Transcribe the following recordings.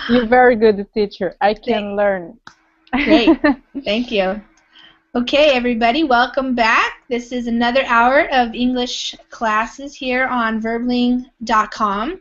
You're very good teacher. I can learn. Great. Thank you. Okay, everybody, welcome back. This is another hour of English classes here on Verbling.com.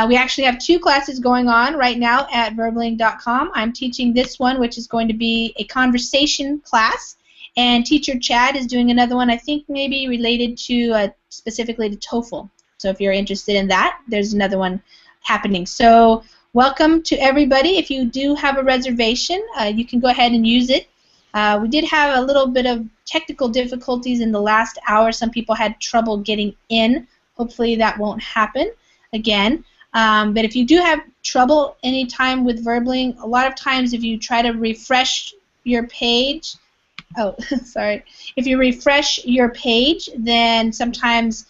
We actually have 2 classes going on right now at Verbling.com. I'm teaching this one, which is going to be a conversation class, and teacher Chad is doing another one, I think maybe related to specifically to TOEFL. So if you're interested in that, there's another one happening. So welcome to everybody. If you do have a reservation, you can go ahead and use it. We did have a little bit of technical difficulties in the last hour. Some people had trouble getting in. Hopefully that won't happen again. But if you do have trouble anytime with Verbling, a lot of times if you try to refresh your page, if you refresh your page, then sometimes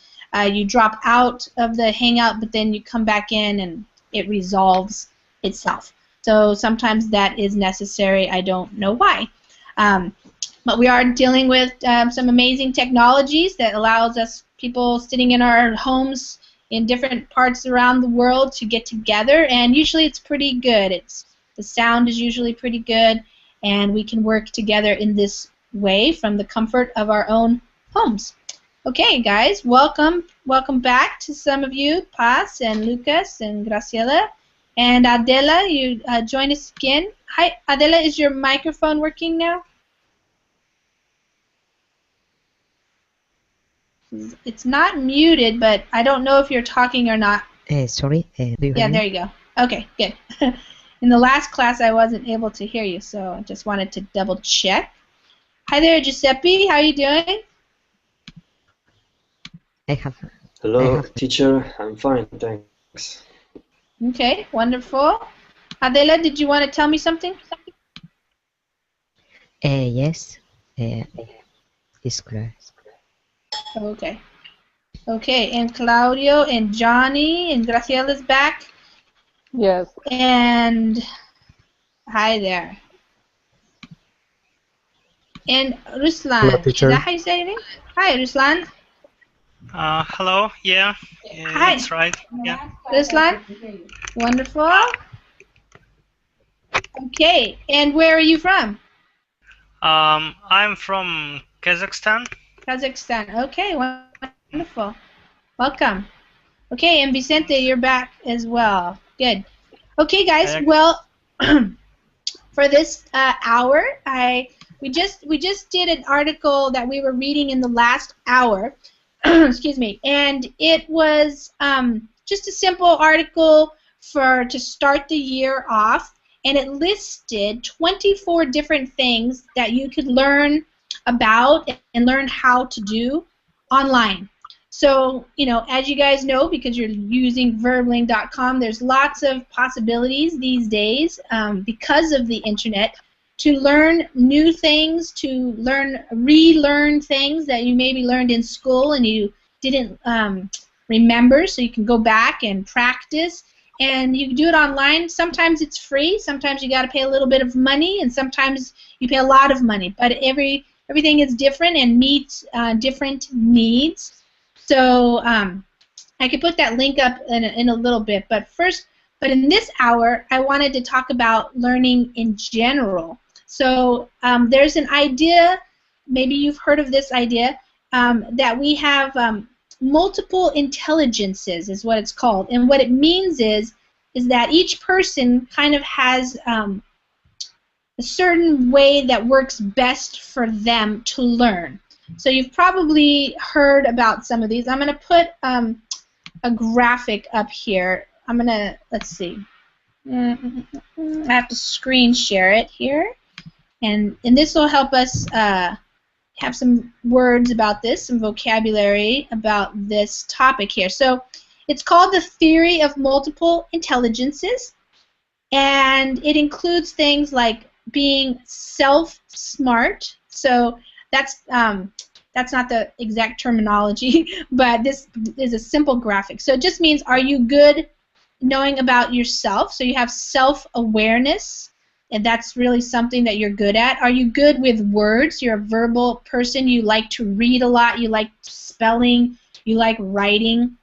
you drop out of the Hangout, but then you come back in and it resolves itself. So sometimes that is necessary. I don't know why. But we are dealing with some amazing technologies that allows us, people sitting in our homes in different parts around the world, to get together, and usually it's pretty good. The sound is usually pretty good, and we can work together in this way from the comfort of our own homes. Okay, guys, welcome back to some of you, Paz and Lucas and Graciela. And Adela, you join us again. Hi, Adela, is your microphone working now? It's not muted, but I don't know if you're talking or not. Sorry, do you hear me? There you go. Okay, good. In the last class, I wasn't able to hear you, so I just wanted to double check. Hi there, Giuseppe. How are you doing? Hello, teacher. I'm fine, thanks. Okay, wonderful. Adela, did you want to tell me something? Yes. It's clear. Okay. Okay, and Claudio and Johnny and Graciela's back. Yes. And hi there. And Ruslan. Hello, teacher. Is that how you say your name? Hi, Ruslan. Hello. Yeah. Hi. That's right. Yeah. Ruslan. Wonderful. Okay, and where are you from? I'm from Kazakhstan. Kazakhstan. Okay, wonderful. Welcome. Okay, and Vicente, you're back as well. Good. Okay, guys. Well, for this hour, we just did an article that we were reading in the last hour. Excuse me, and it was just a simple article to start the year off, and it listed 24 different things that you could learn about and learn how to do online. So, as you guys know, because you're using Verbling.com, there's lots of possibilities these days because of the internet to learn new things, to relearn things that you maybe learned in school and you didn't remember, so you can go back and practice. And you can do it online. Sometimes it's free, sometimes you got to pay a little bit of money, and sometimes you pay a lot of money. But everything is different and meets different needs. So I could put that link up in a little bit. But in this hour, I wanted to talk about learning in general. So there's an idea, maybe you've heard of this idea, that we have multiple intelligences is what it's called. And what it means is that each person kind of has a certain way that works best for them to learn. So you've probably heard about some of these. I'm going to put a graphic up here. I'm going to, let's see. I have to screen share it here. And this will help us have some words about this, some vocabulary about this topic here. So it's called the theory of multiple intelligences, and it includes things like being self-smart. So that's not the exact terminology, but this is a simple graphic. So it just means, are you good knowing about yourself? So you have self-awareness, and that's really something that you're good at. Are you good with words? You're a verbal person. You like to read a lot. You like spelling. You like writing.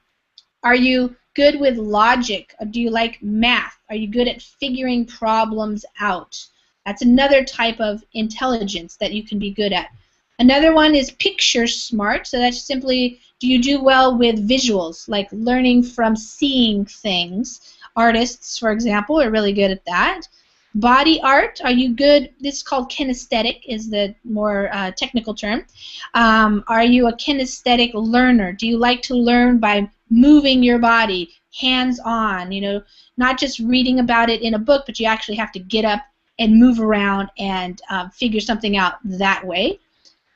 Are you good with logic? Or do you like math? Are you good at figuring problems out? That's another type of intelligence that you can be good at. Another one is picture smart. So that's simply, do you do well with visuals, like learning from seeing things? Artists, for example, are really good at that. Body art, are you good? This is called kinesthetic, is the more technical term. Are you a kinesthetic learner? Do you like to learn by moving your body, hands-on, you know, not just reading about it in a book, but you actually have to get up and move around and figure something out that way.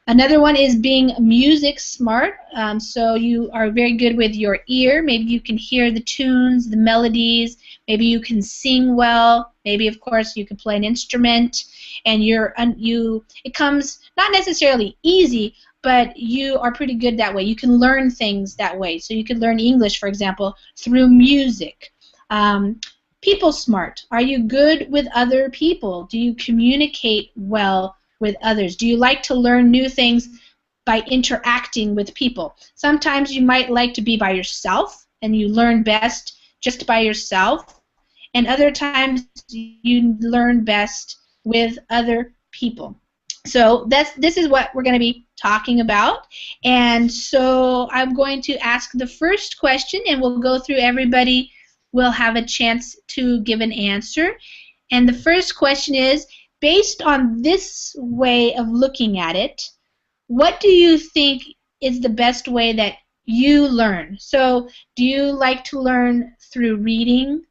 Another one is being music smart. So you are very good with your ear. Maybe you can hear the tunes, the melodies. Maybe you can sing well. Maybe, of course, you can play an instrument. And it comes not necessarily easy, but you are pretty good that way. You can learn things that way. So you can learn English, for example, through music. People smart. Are you good with other people? Do you communicate well with others? Do you like to learn new things by interacting with people? Sometimes you might like to be by yourself and you learn best just by yourself, and other times you learn best with other people. So this is what we're going to be talking about, and so I'm going to ask the first question and we'll go through. Everybody will have a chance to give an answer, and the first question is, based on this way of looking at it, what do you think is the best way that you learn? So do you like to learn through reading?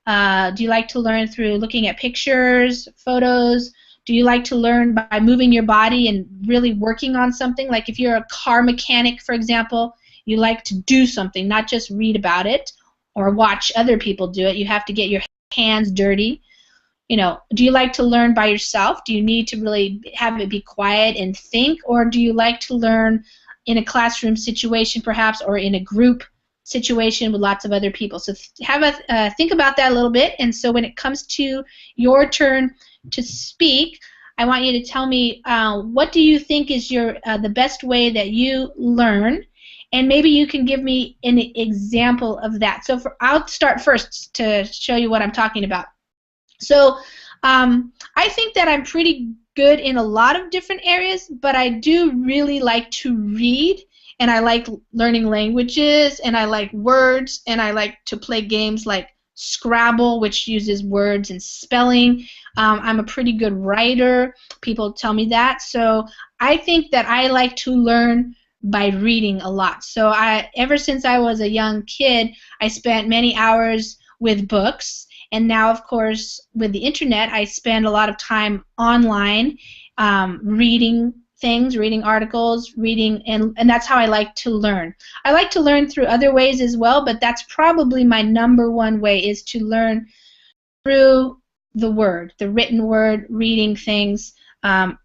Do you like to learn through looking at pictures, photos? Do you like to learn by moving your body and really working on something? Like if you're a car mechanic, for example, you like to do something, not just read about it or watch other people do it. You have to get your hands dirty. You know, do you like to learn by yourself? Do you need to really have it be quiet and think, or do you like to learn in a classroom situation perhaps, or in a group situation with lots of other people? So think about that a little bit, and so when it comes to your turn to speak, I want you to tell me what do you think is the best way that you learn, and maybe you can give me an example of that. So I'll start first to show you what I'm talking about. So I think that I'm pretty good in a lot of different areas, but I do really like to read, and I like learning languages, and I like words, and I like to play games like Scrabble, which uses words and spelling. I'm a pretty good writer. People tell me that. So I think that I like to learn by reading a lot. So ever since I was a young kid, I spent many hours with books. And now, of course, with the internet, I spend a lot of time online reading things, reading articles, and that's how I like to learn. I like to learn through other ways as well, but that's probably my number one way, is to learn through the word, the written word, reading things, and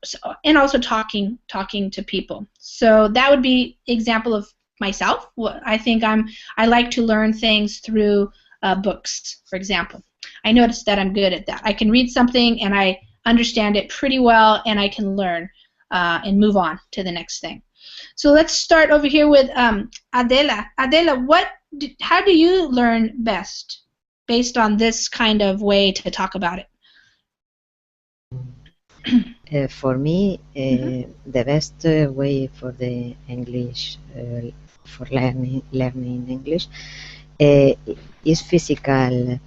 also talking to people. So that would be an example of myself. I think I like to learn things through books, for example. I noticed that I'm good at that. I can read something and I understand it pretty well, and I can learn and move on to the next thing. So let's start over here with Adela. Adela, how do you learn best based on this kind of way to talk about it? For me, the best way for the English, for learning English, is physical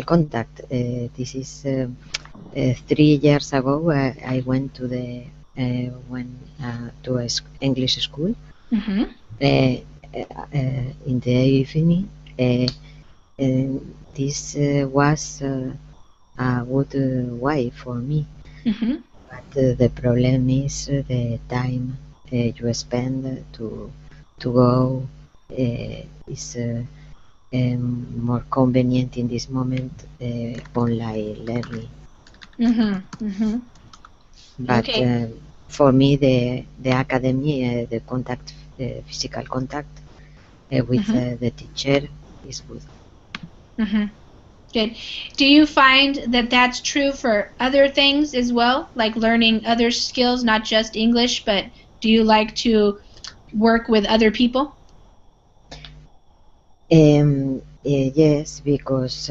contact. This is 3 years ago. I went to the to a English school in the evening. This was a good way for me. But the problem is the time you spend to go is more convenient in this moment online learning. But Okay. For me, the academy, the contact, physical contact with the teacher is good. Good. Do you find that that's true for other things as well, like learning other skills, not just English, but do you like to work with other people? Yes, because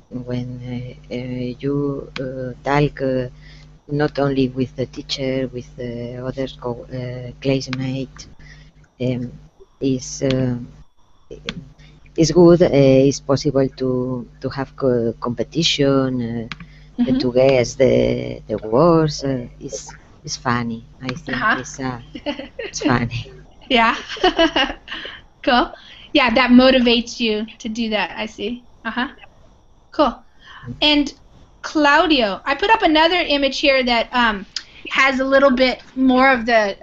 when you talk not only with the teacher, with the other classmates, um, is it's good. It's possible to have competition, to guess the words. It's funny. I think it's funny. Yeah. Cool. Yeah, that motivates you to do that. I see. Cool. And Claudio, I put up another image here that has a little bit more of the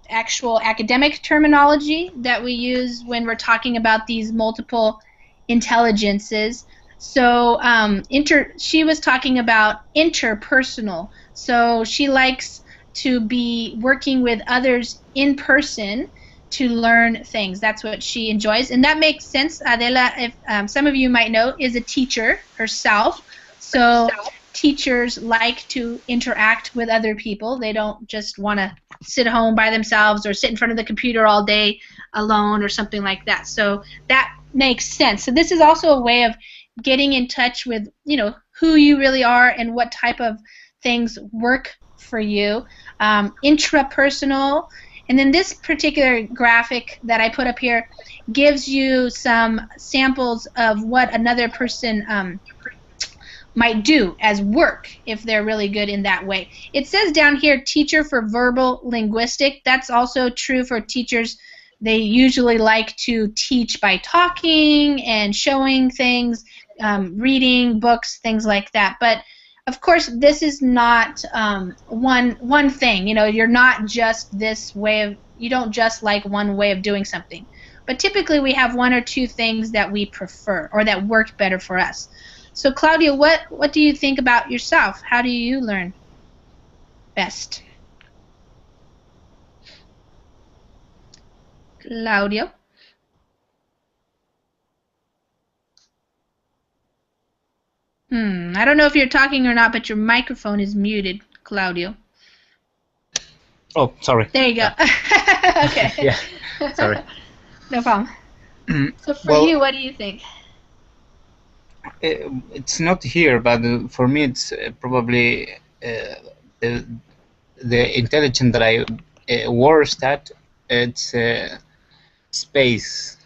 actual academic terminology that we use when we're talking about these multiple intelligences. So she was talking about interpersonal. So she likes to be working with others in person to learn things. That's what she enjoys, and that makes sense. Adela, if some of you might know, is a teacher herself. So teachers like to interact with other people. They don't just want to sit home by themselves or sit in front of the computer all day alone or something like that. So that makes sense. So this is also a way of getting in touch with, you know, who you really are and what type of things work for you. Intrapersonal. And then this particular graphic that I put up here gives you some samples of what another person might do as work if they're really good in that way. It says down here, teacher for verbal linguistic. That's also true for teachers. They usually like to teach by talking and showing things, reading books, things like that. But of course, this is not one thing. You know, you're not just this way of, you don't just like one way of doing something. But typically we have one or two things that we prefer or that work better for us. So Claudia, what do you think about yourself? How do you learn best? Claudio? I don't know if you're talking or not, but your microphone is muted, Claudio. Oh, sorry. There you go. Okay. Yeah, sorry. No problem. So for you, what do you think? It's not here, but for me, it's probably the intelligence that I worst at. It's space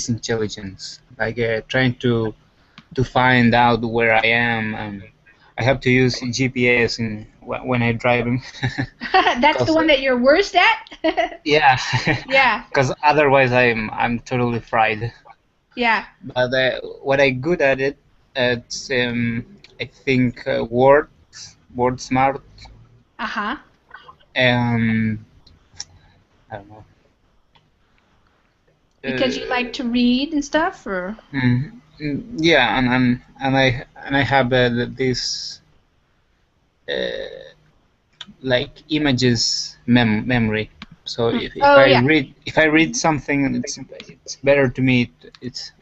intelligence, like trying to find out where I am. I have to use GPS when I'm driving. That's the one that you're worst at? Yeah. Yeah. Because otherwise I'm totally fried. Yeah. But what I'm good at it's I think word smart. Uh-huh. I don't know. Because you like to read and stuff, or? Yeah, and I have this like images memory. So if I read something, it's better to me. It's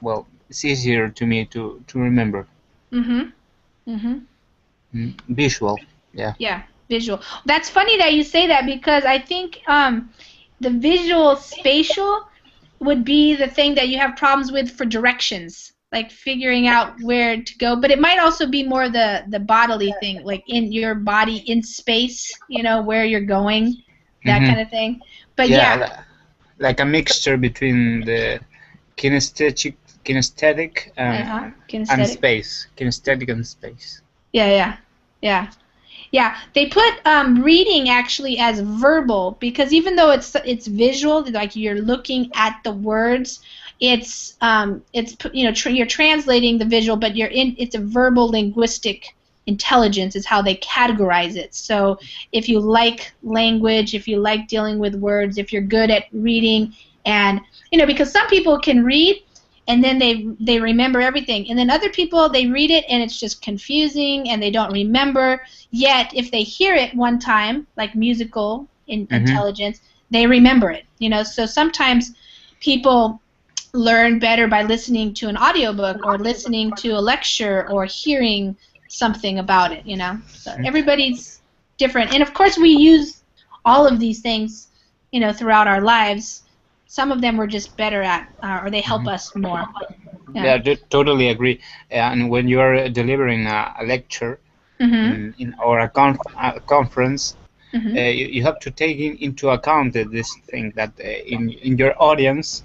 easier to me to remember. Visual, yeah. Yeah, visual. That's funny that you say that, because I think the visual spatial would be the thing that you have problems with for directions, like figuring out where to go. But it might also be more the bodily thing, like in your body in space, you know, where you're going, that kind of thing. But yeah, like a mixture between the kinesthetic and space. Kinesthetic and space. Yeah. They put reading actually as verbal, because even though it's visual, like you're looking at the words, it's you know, you're translating the visual, but it's a verbal linguistic intelligence is how they categorize it. So if you like language, if you like dealing with words, if you're good at reading, and you know, because some people can read and then they remember everything, and then other people, they read it and it's just confusing and they don't remember. Yet if they hear it one time, like musical intelligence, they remember it, you know. So sometimes people learn better by listening to an audiobook or listening to a lecture or hearing something about it, you know. So everybody's different, and of course we use all of these things, you know, throughout our lives. some of them we're just better at, or they help us more. Yeah, totally agree. And when you are delivering a lecture or a conference, you have to take into account this thing that in your audience,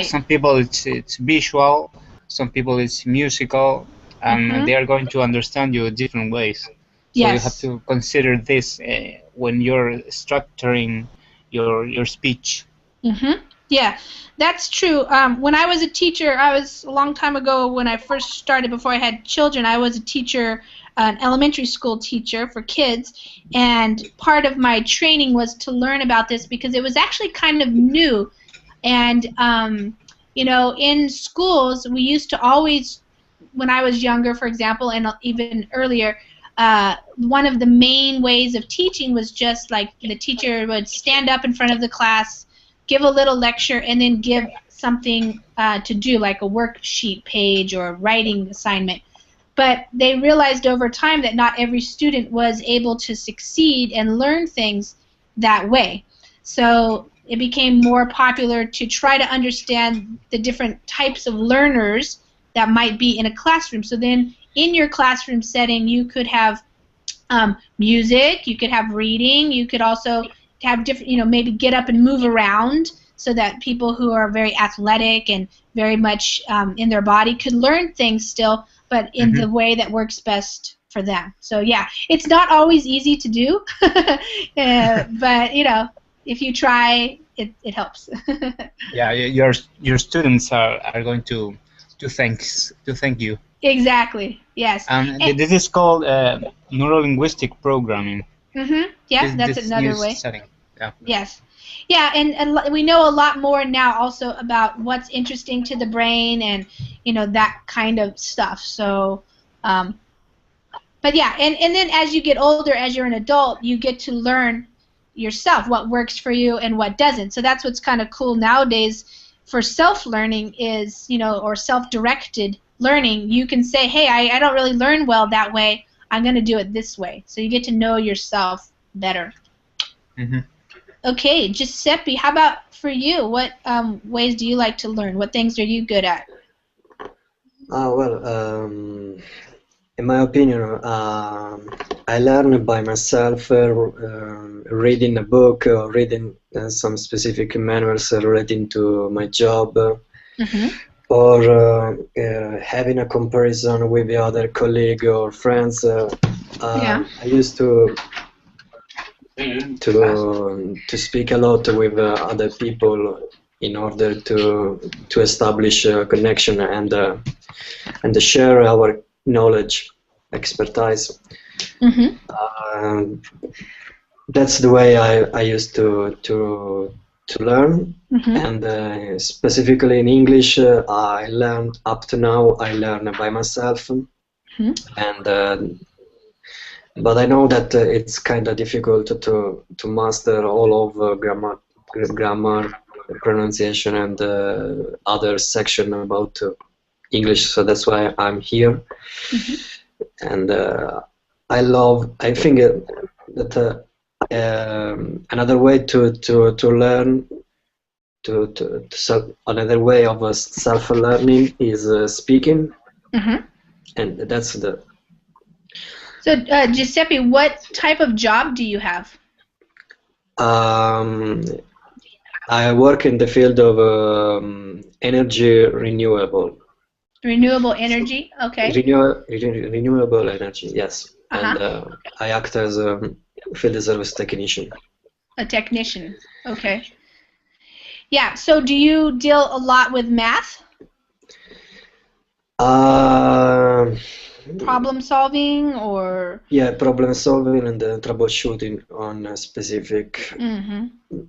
some people it's visual, some people it's musical, and they are going to understand you different ways. So you have to consider this when you're structuring your speech. Yeah, that's true. When I was a teacher, I was a long time ago when I first started, before I had children, I was a teacher, an elementary school teacher for kids, and part of my training was to learn about this because it was actually kind of new. And, you know, in schools, we used to always, when I was younger, for example, and even earlier, one of the main ways of teaching was just like the teacher would stand up in front of the class, give a little lecture, and then give something to do, like a worksheet page or a writing assignment. But they realized over time that not every student was able to succeed and learn things that way. So it became more popular to try to understand the different types of learners that might be in a classroom. So then in your classroom setting, you could have music, you could have reading, you could also have different, you know, maybe get up and move around so that people who are very athletic and very much in their body could learn things still, but in the way that works best for them. So yeah, it's not always easy to do, but you know, if you try, it helps. Yeah, your students are going to thank you. Exactly. Yes. This is called neuro-linguistic programming. Yeah, that's another way. Setting. Yeah. Yes. Yeah, and we know a lot more now also about what's interesting to the brain and, you know, that kind of stuff. So, but yeah, and then as you get older, as you're an adult, you get to learn yourself what works for you and what doesn't. So that's what's kind of cool nowadays for self-learning is, you know, or self-directed learning. You can say, hey, I don't really learn well that way. I'm going to do it this way. So you get to know yourself better. Okay, Giuseppe, how about for you? What ways do you like to learn? What things are you good at? Well, in my opinion, I learn by myself, reading a book or reading some specific manuals relating to my job, or having a comparison with the other colleague or friends. I used to speak a lot with other people in order to establish a connection and share our knowledge, expertise. That's the way I used to learn, and specifically in English, I learned up to now. I learn by myself, and but I know that it's kind of difficult to master all of grammar, pronunciation, and other section about English. So that's why I'm here, and I think that another way to learn, another way of self-learning is speaking, and that's the. So, Giuseppe, what type of job do you have? I work in the field of energy renewable. Renewable energy, okay. Renewable energy, yes. And I act as a field service technician. A technician, okay. Yeah, so do you deal a lot with math? Problem solving, or? Yeah, problem solving and troubleshooting on specific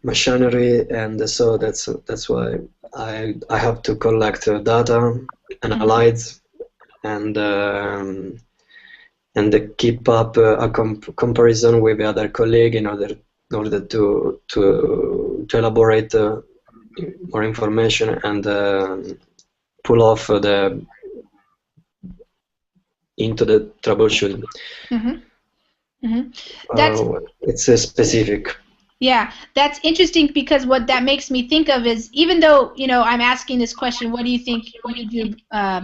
machinery, and so that's why I have to collect data, analyze, and keep up a comparison with the other colleague in order to elaborate more information and pull off into the troubleshooting. It's specific. Yeah, that's interesting because what that makes me think of is even though, I'm asking this question, what do you think you do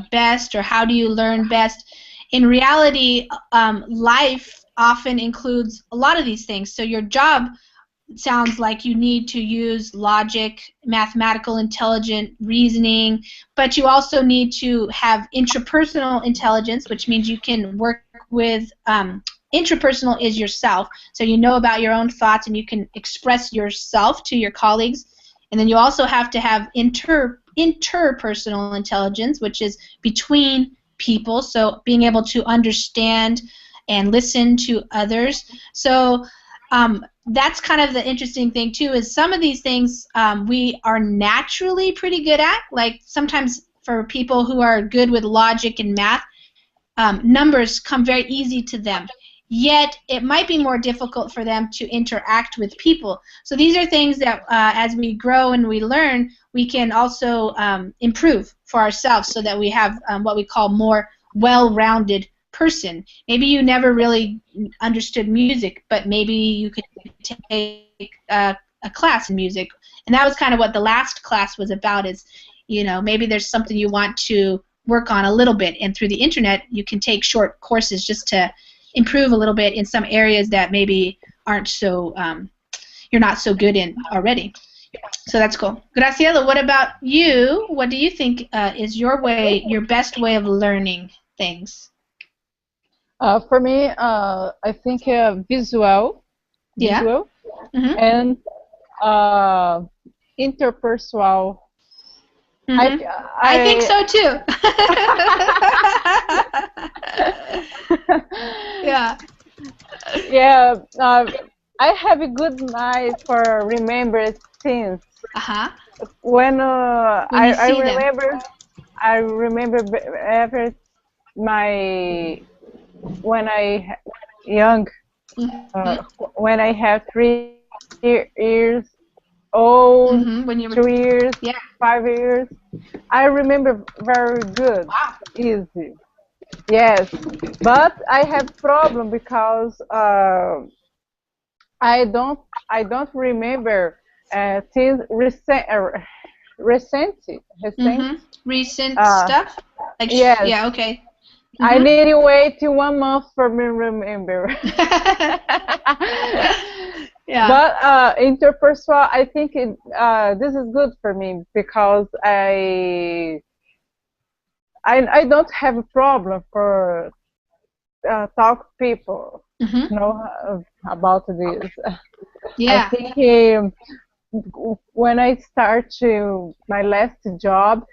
best or how do you learn best? In reality, life often includes a lot of these things. So your job sounds like you need to use logic, mathematical intelligent reasoning, but you also need to have intrapersonal intelligence, which means you can work with intrapersonal is yourself, so you know about your own thoughts and you can express yourself to your colleagues. And then you also have to have interpersonal intelligence, which is between people, so being able to understand and listen to others. So that's kind of the interesting thing too, is some of these things we are naturally pretty good at. Like sometimes for people who are good with logic and math, numbers come very easy to them. Yet it might be more difficult for them to interact with people. So these are things that as we grow and we learn, we can also improve for ourselves so that we have what we call more well-rounded person. Maybe you never really understood music, but maybe you could take a class in music. And that was kind of what the last class was about, is, maybe there's something you want to work on a little bit, and through the internet you can take short courses just to improve a little bit in some areas that maybe aren't so, you're not so good in already. So that's cool. Graciela, what about you? What do you think is your best way of learning things? For me, I think visual, and interpersonal. Mm-hmm. I think so too. Yeah. Yeah. I have a good mind for remember things. When I remember ever when I young, when I have 3 years old, when you were 2 years, 5 years, I remember very good, easy. Yes, but I have problem because I don't remember things recent. Recent stuff? Like, yes. Yeah, okay. I need to wait 1 month for me to remember. Yeah. But interpersonal, I think this is good for me because I don't have a problem for talk to people, about this. Yeah. I think when I start to my last job,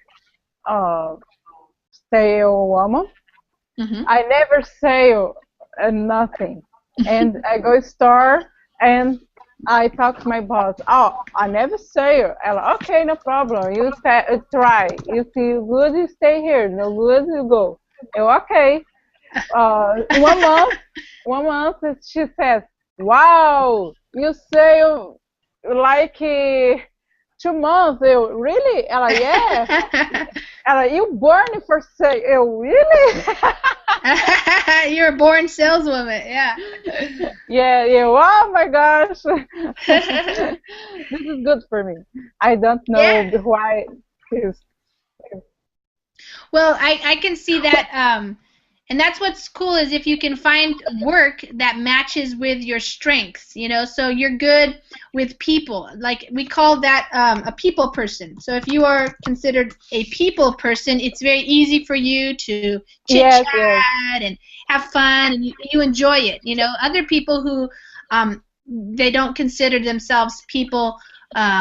saleswoman, I never sell nothing, and I go store and I talk to my boss. Oh, I never sell. Ela, okay, no problem. You try. You feel good, you stay here. No good, you go. Okay. 1 month, she says, wow, you sell like 2 months. Really? Ela, yeah. Ela, you born for sale. Really? You're a born saleswoman, yeah. Yeah. Oh my gosh. This is good for me. I don't know why this. Well, I can see that, and that's what's cool, is if you can find work that matches with your strengths, so you're good with people. Like, we call that a people person. So if you are considered a people person, it's very easy for you to chit-chat and have fun, and you enjoy it. Other people who they don't consider themselves people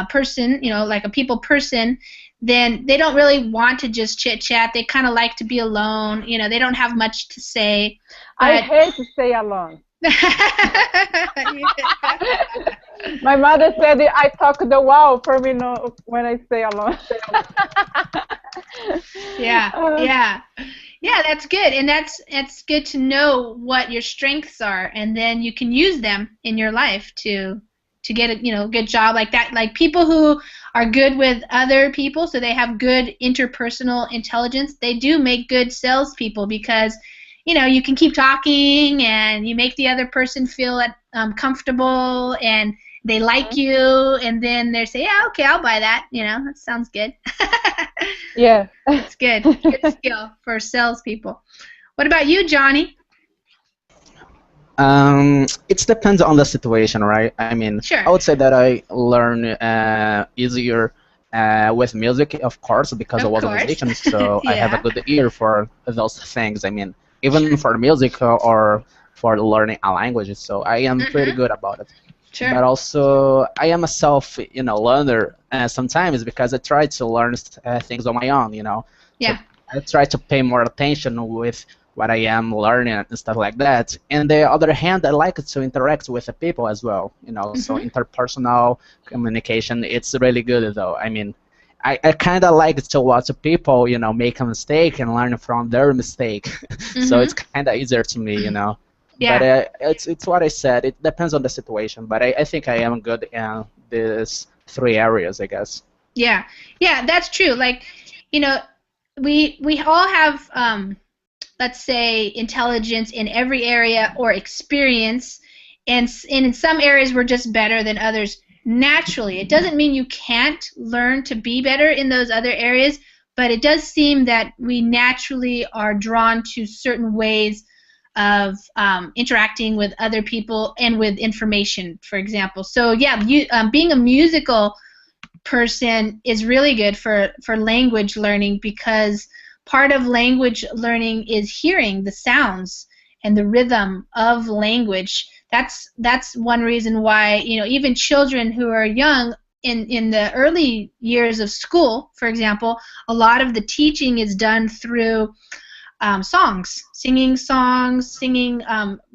person, like a people person, then they don't really want to just chit-chat. They kind of like to be alone. They don't have much to say. I hate to stay alone. My mother said I talk the wall for me when I stay alone. Yeah, that's good. And it's good to know what your strengths are, and then you can use them in your life to get a good job like that. Like people who are good with other people, so they have good interpersonal intelligence, they do make good salespeople because you can keep talking and you make the other person feel comfortable, and they like you, and then they say, yeah, okay, I'll buy that. That sounds good. Yeah. It's good. Good skill for salespeople. What about you, Johnny? It depends on the situation, right? I mean, Sure. I would say that I learn easier with music, of course, because I was a musician, so Yeah. I have a good ear for those things. I mean, even for music or for learning a language, so I am pretty good about it. Sure. But also, I am a learner sometimes because I try to learn things on my own, Yeah. So I try to pay more attention with what I am learning and stuff like that. And the other hand, I like to interact with the people as well, so interpersonal communication, it's really good though. I mean, I kind of like to watch people, make a mistake and learn from their mistake. So it's kind of easier to me, Yeah. But it's what I said. It depends on the situation. But I think I am good in these 3 areas, I guess. Yeah. Yeah, that's true. Like, we all have let's say intelligence in every area or experience, and in some areas we're just better than others naturally. It doesn't mean you can't learn to be better in those other areas, but it does seem that we naturally are drawn to certain ways of interacting with other people and with information, for example. So yeah, being a musical person is really good for language learning, because part of language learning is hearing the sounds and the rhythm of language. That's one reason why even children who are young in the early years of school, for example, a lot of the teaching is done through songs, singing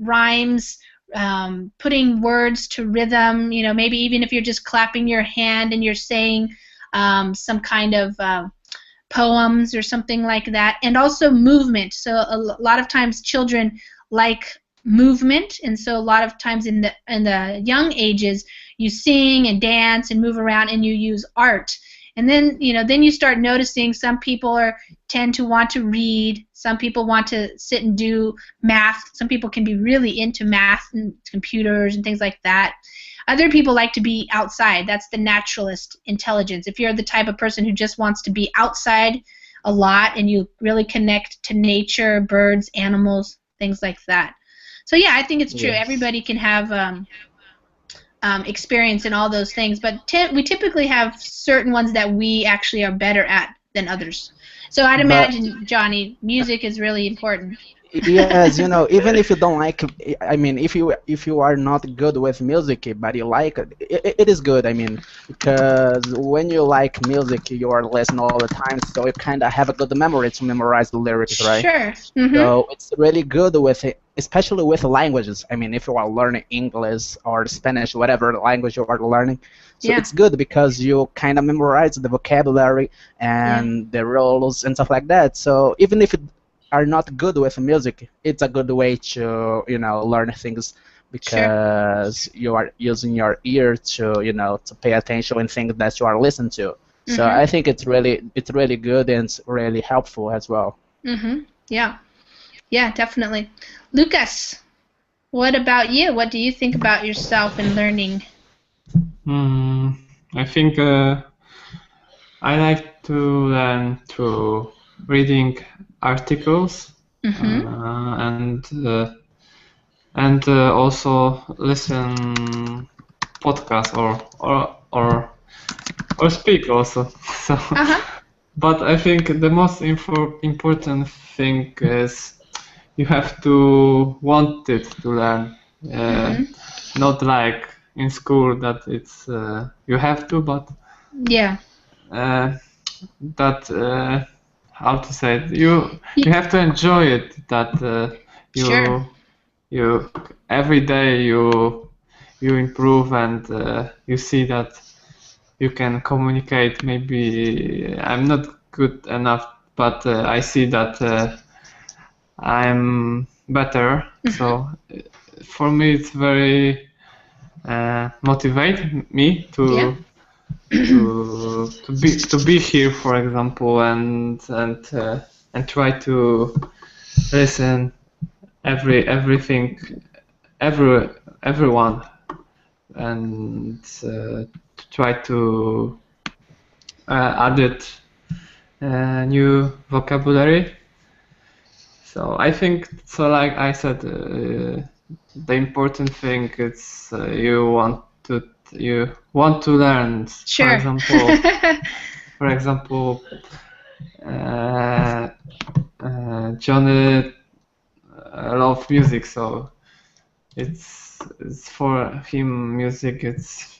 rhymes, putting words to rhythm. Maybe even if you're just clapping your hand and you're saying some kind of poems or something like that, and also movement. So a lot of times children like movement, and so a lot of times in the young ages you sing and dance and move around and you use art. And then then you start noticing some people tend to want to read, some people want to sit and do math, some people can be really into math and computers and things like that. Other people like to be outside. That's the naturalist intelligence. If you're the type of person who just wants to be outside a lot and you really connect to nature, birds, animals, things like that. So yeah, I think it's true. Yes. Everybody can have experience in all those things, but we typically have certain ones that we actually are better at than others. So I'd imagine, Johnny, music is really important. Yes, even if you don't like, I mean, if you are not good with music, but you like it, it is good. I mean, because when you like music, you are listening all the time, so you kind of have a good memory to memorize the lyrics, right? Sure. So it's really good with it, especially with languages. I mean, if you are learning English or Spanish, whatever language you are learning, so it's good because you kind of memorize the vocabulary and the rules and stuff like that. So even if are not good with music, it's a good way to learn things, because you are using your ear to to pay attention and things that you are listening to. So I think it's really good and it's really helpful as well. Yeah, definitely. Lucas, what about you? What do you think about yourself and learning? I think I like to learn through reading articles and also listen podcasts or speak also. So, but I think the most important thing is you have to want it to learn, not like in school that it's you have to, but that how to say it, you have to enjoy it, that you every day you improve and you see that you can communicate. Maybe I'm not good enough, but I see that I'm better. So for me it's very motivate me to be here, for example, and try to listen everyone and try to add it new vocabulary. So I think so. Like I said, the important thing is you want to learn. Sure. For example, Johnny loves music, so it's for him music. It's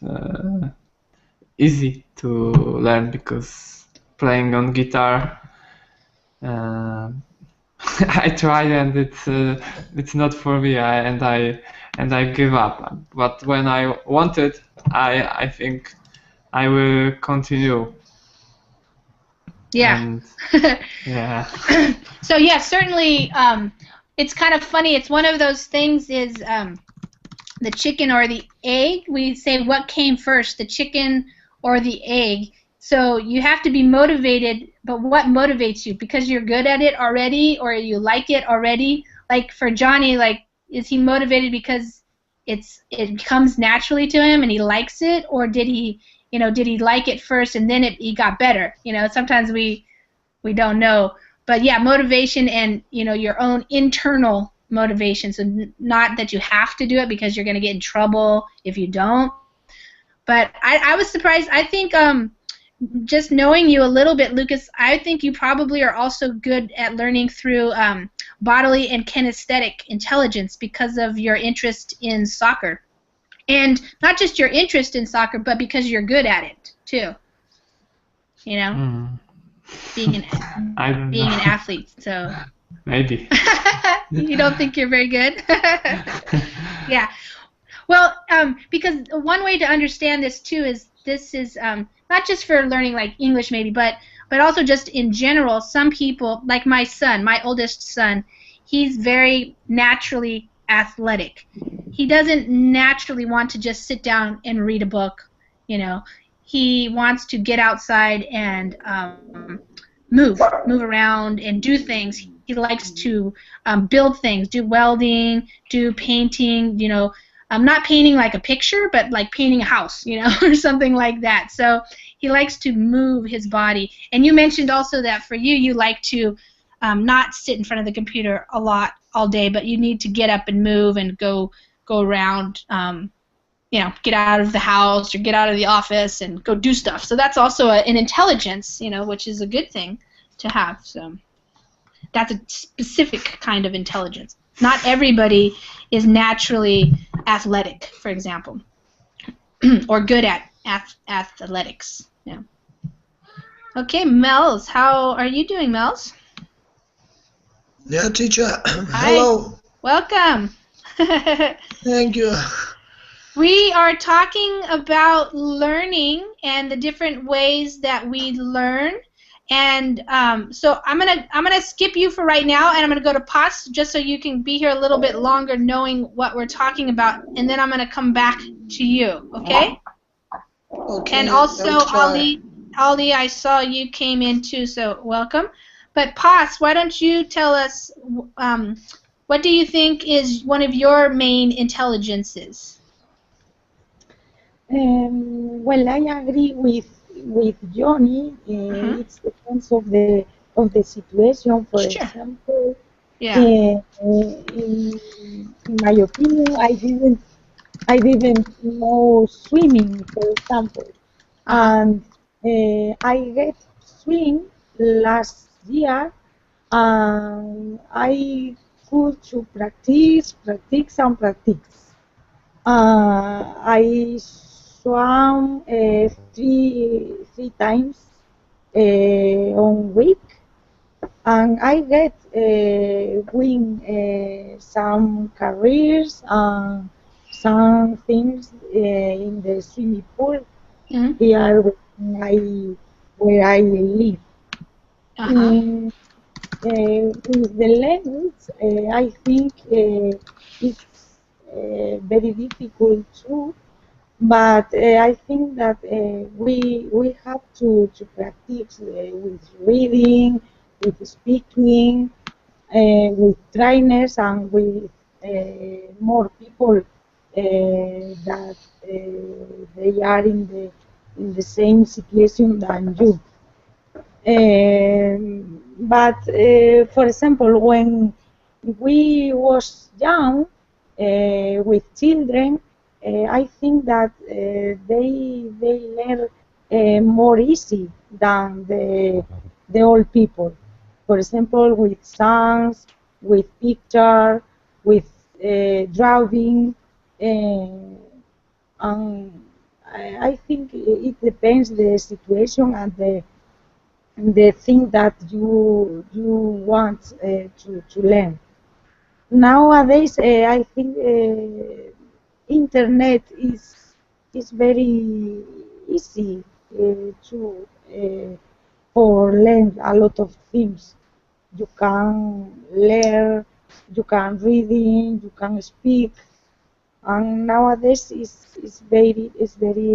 easy to learn because playing on guitar. I tried and it's not for me. I give up. But when I want it, I think I will continue. Yeah. And, yeah. So yeah, certainly. It's kind of funny. It's one of those things. Is the chicken or the egg? We say what came first, the chicken or the egg? So you have to be motivated, but what motivates you? Because you're good at it already, or you like it already? Like for Johnny, like is he motivated because it comes naturally to him and he likes it, or did he like it first and then he got better? Sometimes we don't know, but yeah, motivation and your own internal motivation. So not that you have to do it because you're going to get in trouble if you don't. But I was surprised. I think just knowing you a little bit, Lucas, I think you probably are also good at learning through bodily and kinesthetic intelligence because of your interest in soccer. And not just your interest in soccer, but because you're good at it, too. Being an athlete. So maybe. You don't think you're very good? Yeah. Well, because one way to understand this too is this is not just for learning like English maybe, but also just in general. Some people, like my son, my oldest son, he's very naturally athletic. He doesn't naturally want to just sit down and read a book. He wants to get outside and move around and do things. He likes to build things, do welding, do painting. Not painting like a picture, but like painting a house, or something like that. So he likes to move his body. And you mentioned also that for you, you like to not sit in front of the computer a lot all day, but you need to get up and move and go around, get out of the house or get out of the office and go do stuff. So that's also an intelligence, which is a good thing to have. So that's a specific kind of intelligence. Not everybody is naturally athletic, for example, or good at athletics. Yeah. Okay, Mels, how are you doing, Mels? Yeah, teacher. Hi. Hello. Welcome. Thank you. We are talking about learning and the different ways that we learn. And so I'm gonna skip you for right now, and I'm gonna go to Potts just so you can be here a little bit longer, knowing what we're talking about, and then I'm gonna come back to you. Okay? Okay. And also Ali, I saw you came in too, so welcome. But Potts, why don't you tell us what do you think is one of your main intelligences? Well, I agree with Johnny. It depends of the situation. For example, in my opinion, I didn't know swimming, for example, and I get swim last year, and I could to practice. I swam three times on week, and I get win some careers and some things in the swimming pool here where I live. With the language, I think it's very difficult too. But I think that we have to practice with reading, with speaking, with trainers, and with more people that they are in the same situation than you. But for example, when we was young with children, I think that they learn more easy than the old people. For example, with songs, with picture, with drawing, and I think it depends the situation and the thing that you want to learn. Nowadays, I think internet is very easy to for learn a lot of things. You can learn, you can reading, you can speak, and nowadays is very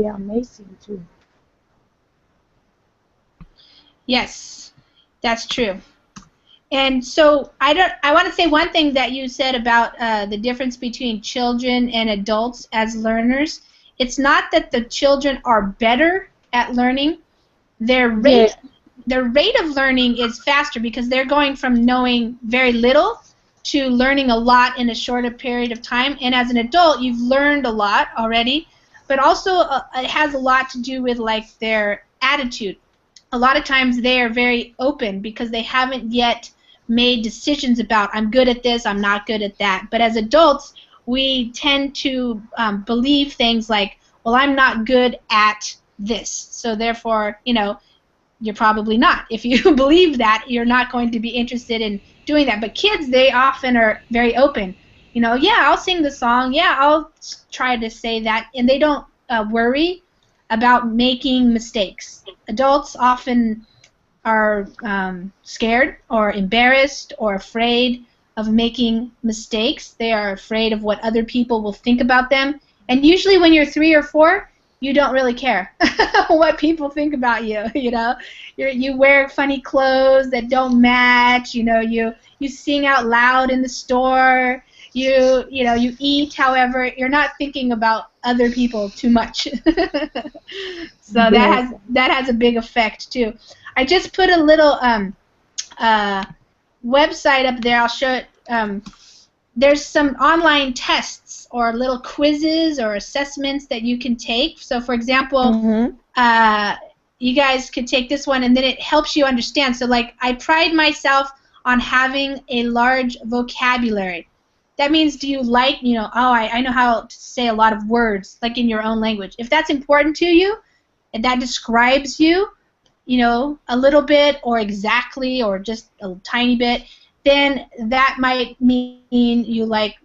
amazing too. Yes, that's true. And so I want to say one thing that you said about the difference between children and adults as learners. It's not that the children are better at learning. Their rate of learning is faster because they're going from knowing very little to learning a lot in a shorter period of time. And as an adult, you've learned a lot already, but also it has a lot to do with like their attitude. A lot of times they are very open because they haven't yet made decisions about I'm good at this, I'm not good at that. But as adults, we tend to believe things like, well, I'm not good at this, so therefore, you're probably not. If you believe that, you're not going to be interested in doing that. But kids, they often are very open. Yeah, I'll sing the song. Yeah, I'll try to say that. And they don't worry about making mistakes. Adults often are scared or embarrassed or afraid of making mistakes. They are afraid of what other people will think about them. And usually when you're 3 or 4, you don't really care what people think about you. You wear funny clothes that don't match. You sing out loud in the store. You eat. However, you're not thinking about other people too much. So that has a big effect too. I just put a little website up there. I'll show it. There's some online tests or little quizzes or assessments that you can take. So, for example, you guys could take this one, and then it helps you understand. So, like, I pride myself on having a large vocabulary. That means, do you like, I know how to say a lot of words, like in your own language. If that's important to you, and that describes you, a little bit or exactly or just a tiny bit, then that might mean you like,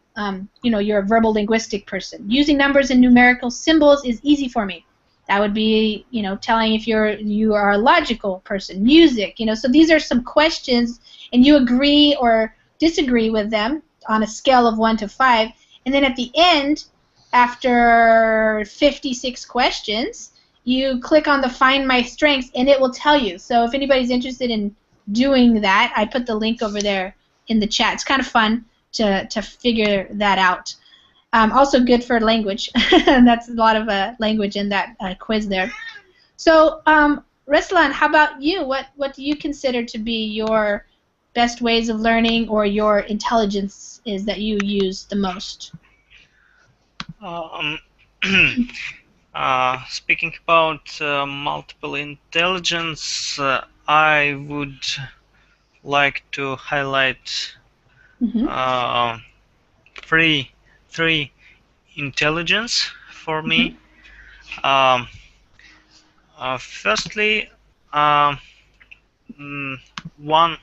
you're a verbal linguistic person. Using numbers and numerical symbols is easy for me. That would be, telling if you are a logical person. Music, so these are some questions, and you agree or disagree with them on a scale of 1 to 5, and then at the end, after 56 questions, you click on the Find My Strengths, and it will tell you. So if anybody's interested in doing that, I put the link over there in the chat. It's kind of fun to figure that out. Also good for language. That's a lot of language in that quiz there. So, Ruslan, how about you? What do you consider to be your best ways of learning or your intelligence is that you use the most? Speaking about multiple intelligence, I would like to highlight three intelligence for me. Firstly, one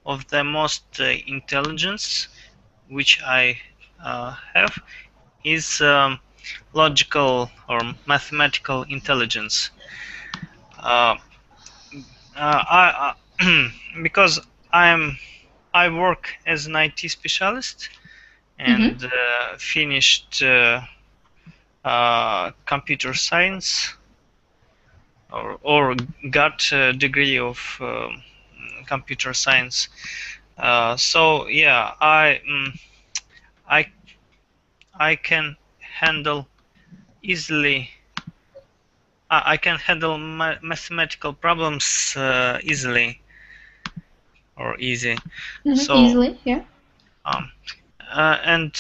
of the most intelligence which I have is logical or mathematical intelligence. Because I work as an IT specialist and finished computer science or got a degree of computer science. So yeah, I can handle easily. I can handle mathematical problems easily or easy. So easily, yeah. And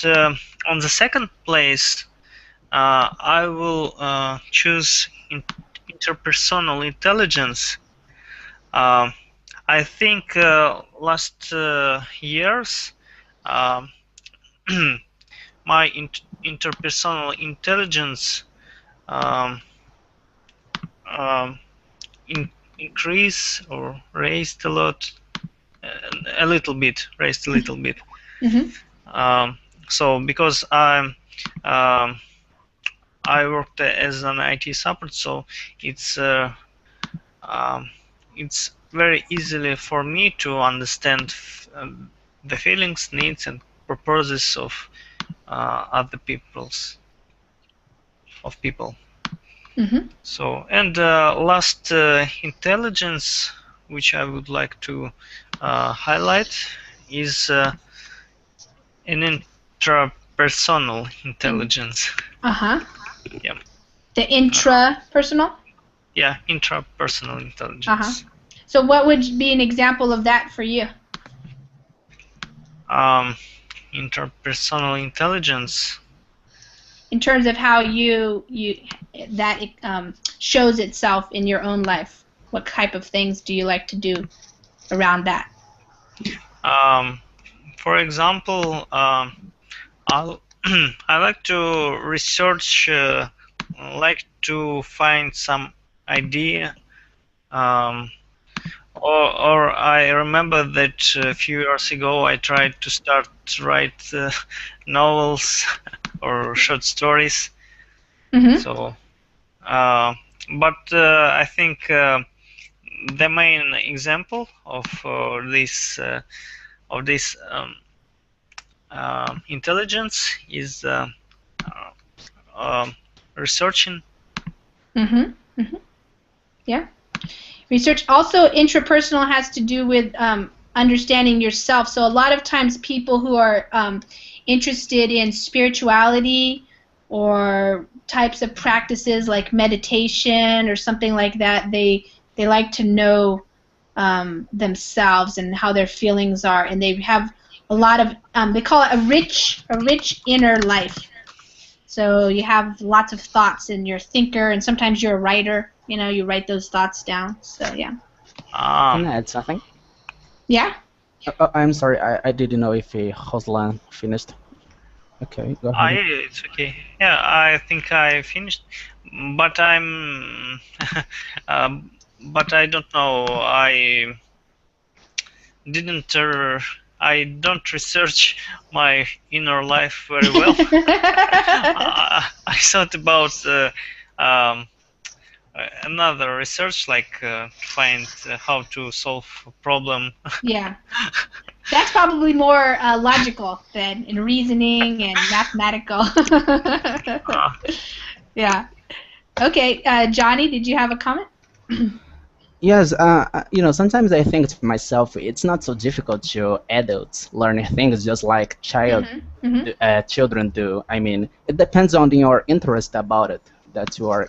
on the second place, I will choose interpersonal intelligence. I think last years my interpersonal intelligence um, um, increased or raised a lot, raised a little bit. So because I worked as an IT support, so it's very easily for me to understand the feelings, needs, and purposes of other people. So, and last intelligence, which I would like to highlight, is an intrapersonal intelligence. Yeah. The intrapersonal? Yeah, intrapersonal intelligence. So what would be an example of that for you? Interpersonal intelligence. In terms of how that shows itself in your own life, what type of things do you like to do around that? For example, I like to research, like to find some idea, or I remember that a few years ago I tried to start to write novels or short stories. So, but I think the main example of this intelligence is researching. Yeah. Research. Also, intrapersonal has to do with understanding yourself. So a lot of times people who are interested in spirituality or types of practices like meditation or something like that, they like to know themselves and how their feelings are, and they have a lot of they call it a rich inner life. So you have lots of thoughts, and you're a thinker, and sometimes you're a writer. You know, you write those thoughts down. So yeah. Can I add something? Yeah. I'm sorry, I didn't know if Hoslan finished. Okay, go ahead. Yeah, it's okay. Yeah, I think I finished, but I'm, but I don't know. I don't research my inner life very well. I thought about another research, like find how to solve a problem. Yeah. That's probably more logical than in reasoning and mathematical. Yeah. Okay, Johnny, did you have a comment? Yes, you know, sometimes I think to myself, it's not so difficult to adults learning things just like children do. I mean, it depends on your interest about it that you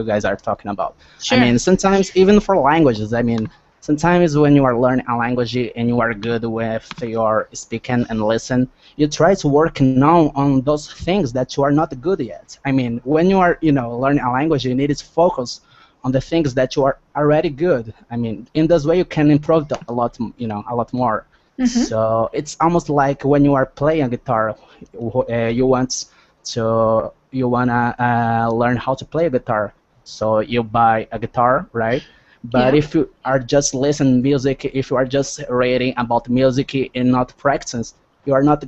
guys are talking about. Sure. I mean, sometimes even for languages, I mean, sometimes when you are learning a language and you are good with your speaking and listen, you try to work now on those things that you are not good yet. I mean, when you are, you know, learning a language, you need to focus on the things that you are already good. I mean, in this way you can improve a lot, you know, a lot more. So it's almost like when you are playing guitar, you wanna learn how to play a guitar. So you buy a guitar, right? But if you are just listening music, if you are just reading about music and not practicing, you are not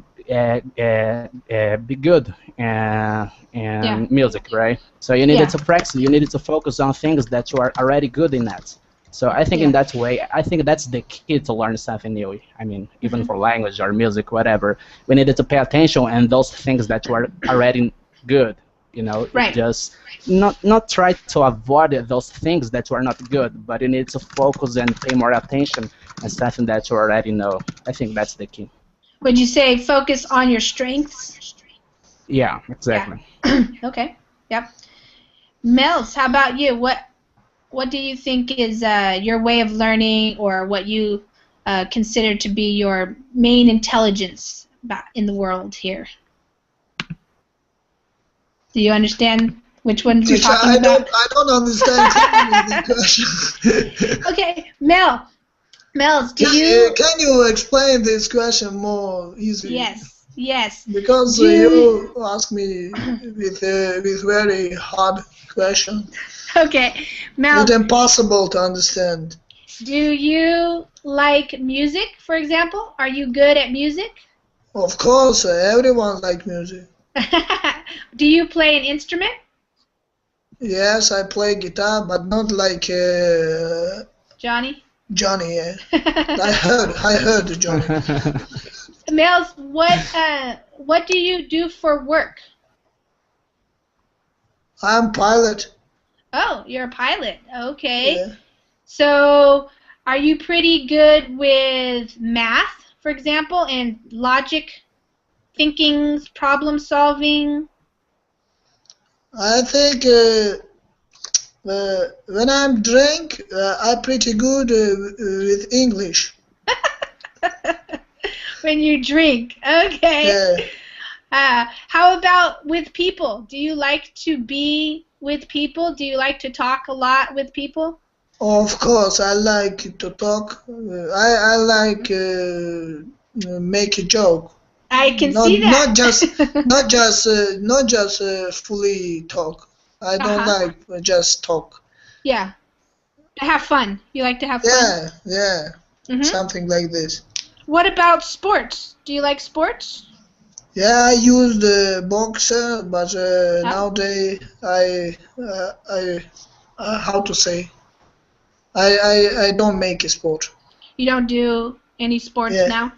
be good in music, right? So you needed to practice. You needed to focus on things that you are already good in that. So I think in that way, I think that's the key to learn something new. I mean, even for language or music, whatever, we needed to pay attention and those things that you are already good. You know, just not try to avoid those things that you are not good, but you need to focus and pay more attention on something that you already know. I think that's the key. Would you say focus on your strengths? Yeah, exactly. Okay. Yep. Mels, how about you? What do you think is your way of learning, or what you consider to be your main intelligence in the world here? Do you understand which ones we're talking about? I don't understand the question. Okay, Mels, can you explain this question more easily? Yes. Because you ask me with very hard question. Okay, Mels. It's impossible to understand. Do you like music, for example? Are you good at music? Of course, everyone likes music. Do you play an instrument? Yes, I play guitar, but not like Johnny. Johnny, yeah. I heard Johnny. Mels, what do you do for work? I'm pilot. Oh, you're a pilot. Okay. Yeah. So, are you pretty good with math, for example, and logic, thinking, problem solving? I think when I'm drunk, I'm pretty good with English. When you drink, okay. Yeah. How about with people? Do you like to be with people? Do you like to talk a lot with people? Of course, I like to talk. I like make a joke. I can see that. Not just fully talk. I don't like just talk. Yeah. To have fun. You like to have fun? Yeah. Something like this. What about sports? Do you like sports? Yeah, I use the boxer, but nowadays how to say? I don't make a sport. You don't do any sports now?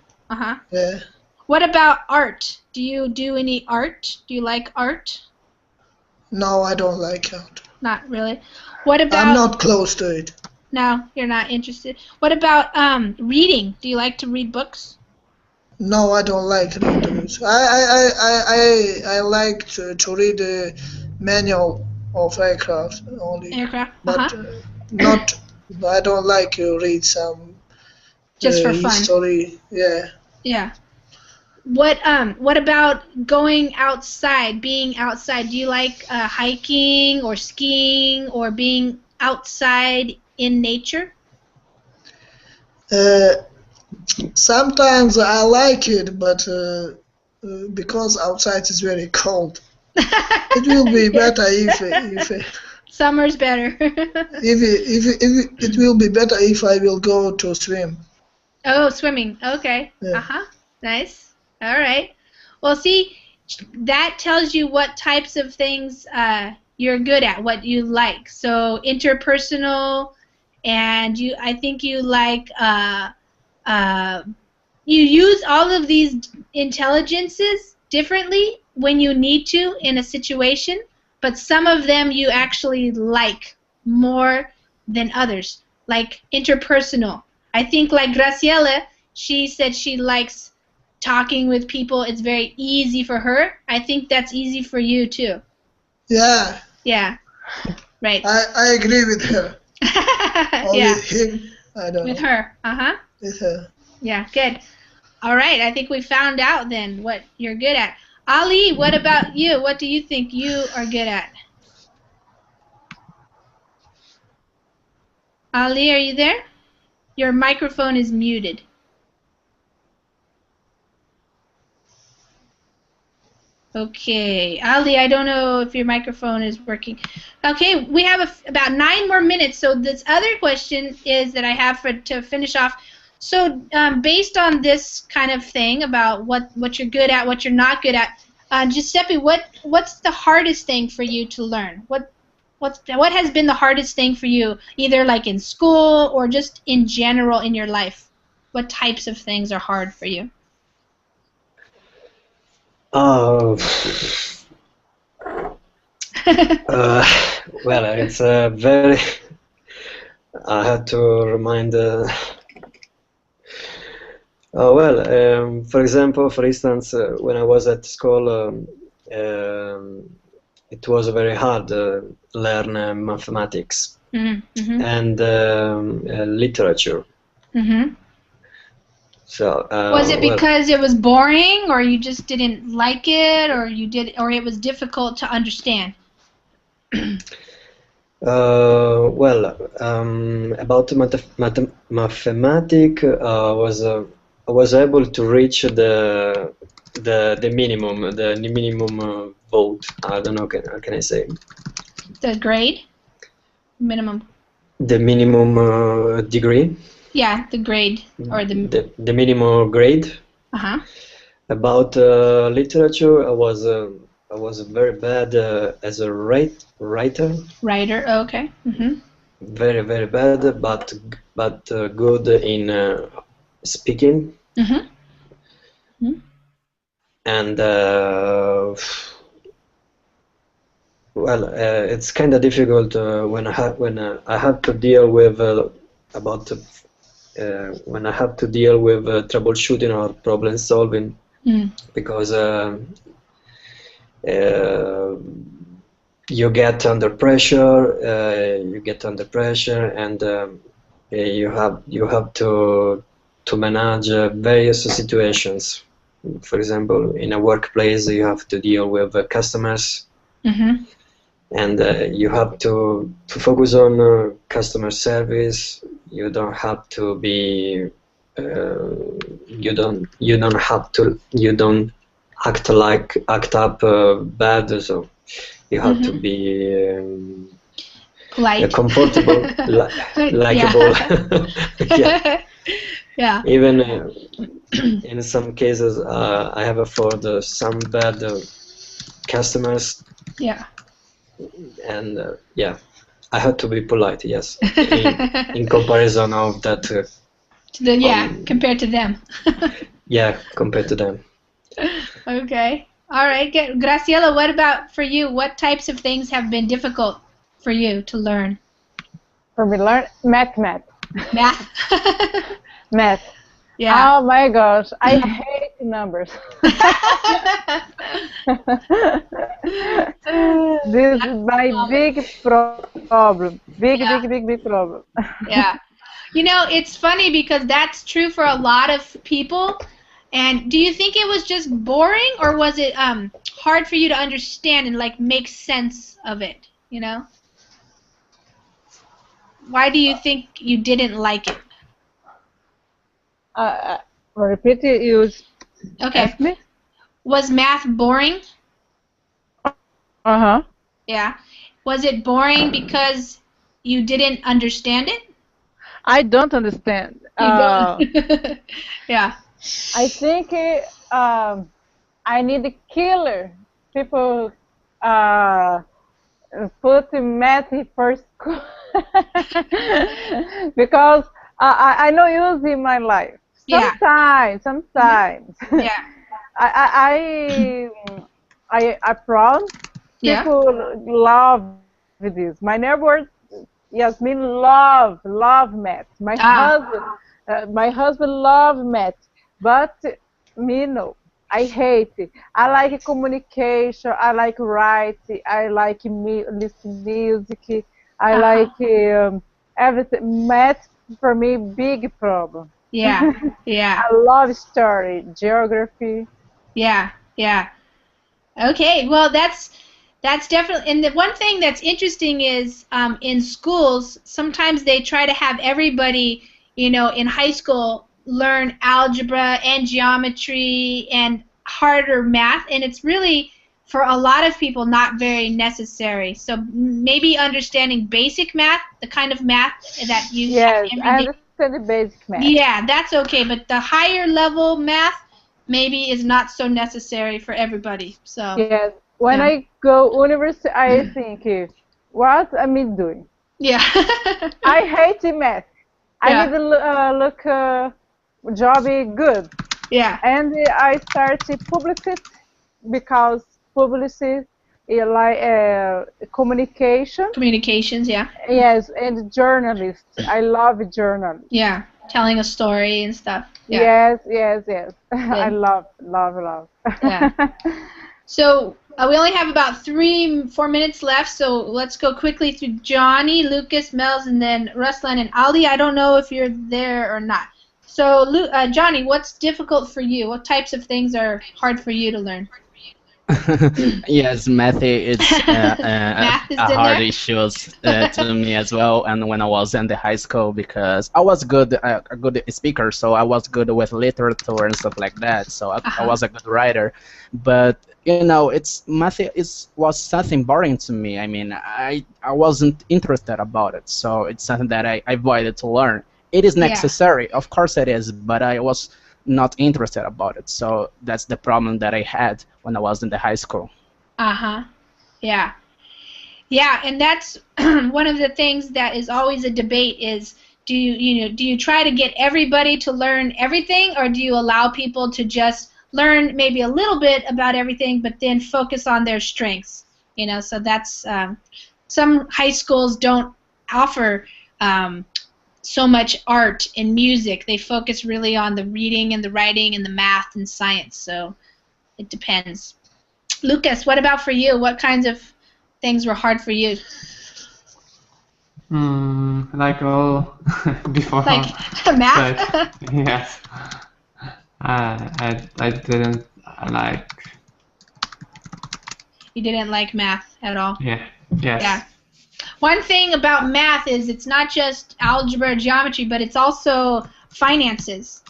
Yeah. What about art? Do you do any art? Do you like art? No, I don't like art. Not really. What about? I'm not close to it. No, you're not interested. What about reading? Do you like to read books? No, I don't like to read books. I like to read the manual of aircraft only. Aircraft. But not. I don't like to read some. Just for fun. History. Yeah. Yeah. What about going outside, being outside? Do you like hiking or skiing or being outside in nature? Sometimes I like it, but because outside is very cold, it will be better if summer's better. if it will be better if I will go to swim. Oh, swimming. Okay. Yeah. Nice. All right. Well, see, that tells you what types of things you're good at, what you like. So interpersonal, and I think you like you use all of these intelligences differently when you need to in a situation, but some of them you actually like more than others. Like interpersonal. I think like Graciela, she said she likes talking with people. It's very easy for her. I think that's easy for you too. Yeah. Yeah. Right. I agree with her. With him, I don't know. With her. With her. Yeah, good. All right, I think we found out then what you're good at. Ali, what about you? What do you think you are good at? Ali, are you there? Your microphone is muted. Okay, Ali, I don't know if your microphone is working. Okay, we have about 9 more minutes, so this other question is that I have to finish off. So based on this kind of thing about what you're good at, what you're not good at, Giuseppe, what's the hardest thing for you to learn? What has been the hardest thing for you, either like in school or just in general in your life? What types of things are hard for you? Well, it's a very. I had to remind. For example, for instance, when I was at school, it was very hard learn mathematics and literature. So was it because it was boring, or you just didn't like it, or it was difficult to understand? About mathematics, I was able to reach the minimum vote. I don't know. How can I say? The grade, minimum. The minimum degree. Yeah, the grade or the minimum grade. About literature, I was very bad as a writer. Writer, okay. Very very bad, but good in speaking. And it's kind of difficult when I have to deal with when I have to deal with troubleshooting or problem solving, because you get under pressure, and you have to manage various situations. For example, in a workplace, you have to deal with customers, and you have to focus on customer service. You don't have to be you don't act up bad, so you have to be polite, comfortable, likable. Yeah. Even in some cases, I have afforded some bad customers. Yeah. And I had to be polite. Yes. In comparison of that. Compared to them. Yeah, compared to them. Okay. All right. Good. Graciela, what about for you? What types of things have been difficult for you to learn? For me, math. Math. Yeah. Oh my gosh, I hate numbers. This is my big problem. Big problem. Yeah. You know, it's funny because that's true for a lot of people. And do you think it was just boring, or was it hard for you to understand and like make sense of it? You know? Why do you think you didn't like it? Repeat it. Okay. Ask me? Was math boring? Yeah. Was it boring because you didn't understand it? I don't understand. You don't. Yeah. I think I need a killer. People put math for school because I know use in my life. Sometimes. Yeah. I proud. People love this. My neighbors, Yasmin, love math. My husband love math, but me no. I hate it. I like communication. I like writing. I like listen music. I like everything. Math for me big problem. Yeah. Yeah. I love story, geography. Yeah. Yeah. Okay. Well, that's definitely. And the one thing that's interesting is in schools sometimes they try to have everybody, you know, in high school learn algebra and geometry and harder math, and it's really for a lot of people not very necessary. So maybe understanding basic math, the kind of math that you have every day. I understand the basic math. Yeah, that's okay, but the higher level math maybe is not so necessary for everybody. So yes, when I go university, I think, what am I doing? Yeah. I hate math. I need to look job good. Yeah. And I started publicity because publicity is like communication. Communications, yeah. Yes, and journalist. I love journalism. Yeah, telling a story and stuff. Yeah. Yes. I love. Yeah. So we only have about 3-4 minutes left, so let's go quickly through Johnny, Lucas, Mels, and then Ruslan and Ali. I don't know if you're there or not. So, Johnny, what's difficult for you? What types of things are hard for you to learn? Yes, math is Math is a in hard there? issue to me as well. And when I was in the high school, because I was a good speaker, so I was good with literature and stuff like that. So I was a good writer, but you know, math was something boring to me. I mean, I wasn't interested about it, so it's something that I avoided to learn. It is necessary, of course it is, but I was not interested about it. So that's the problem that I had when I was in the high school. Yeah. Yeah, and that's one of the things that is always a debate is do you try to get everybody to learn everything, or do you allow people to just learn maybe a little bit about everything but then focus on their strengths? So that's some high schools don't offer so much art and music. They focus really on the reading and the writing and the math and science, so it depends. Lucas, what about for you? What kinds of things were hard for you? Like all before. Like math? Yes. I didn't like. You didn't like math at all? Yeah. Yes. Yeah. One thing about math is it's not just algebra, geometry, but it's also finances,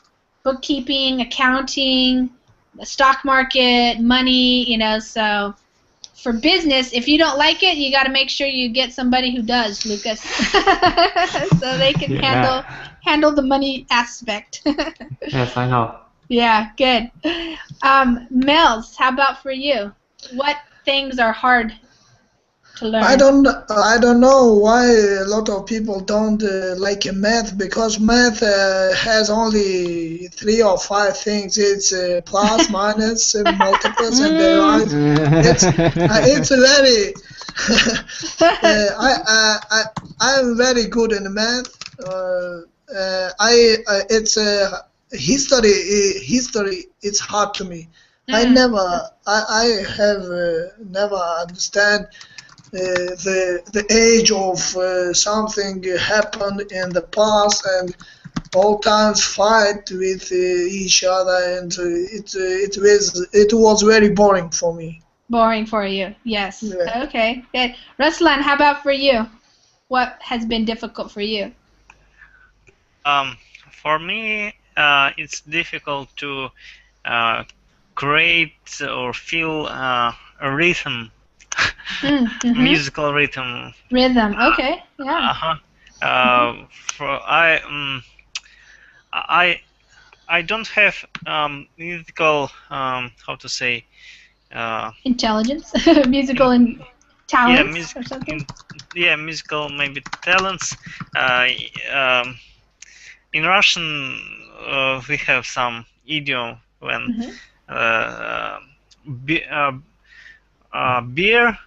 bookkeeping, accounting, the stock market, money, so for business, if you don't like it, you got to make sure you get somebody who does, Lucas, so they can handle the money aspect. Yes, I know. Yeah, good. Mels, how about for you? What things are hard to learn? I don't know why a lot of people don't like math, because math has only 3 or 5 things. It's plus, minus, multiples, and divides. It's very. I'm very good in math. It's history. It's hard to me. I have never understand the age of something happened in the past, and all times fight with each other, and it was very boring for me. Boring for you, yes. Yeah. Okay, good. Ruslan, how about for you? What has been difficult for you? For me, it's difficult to create or feel a rhythm. Musical rhythm. Rhythm, okay, yeah. I don't have musical how to say intelligence, musical and talents or something. Musical maybe talents. In Russian, we have some idiom when beer.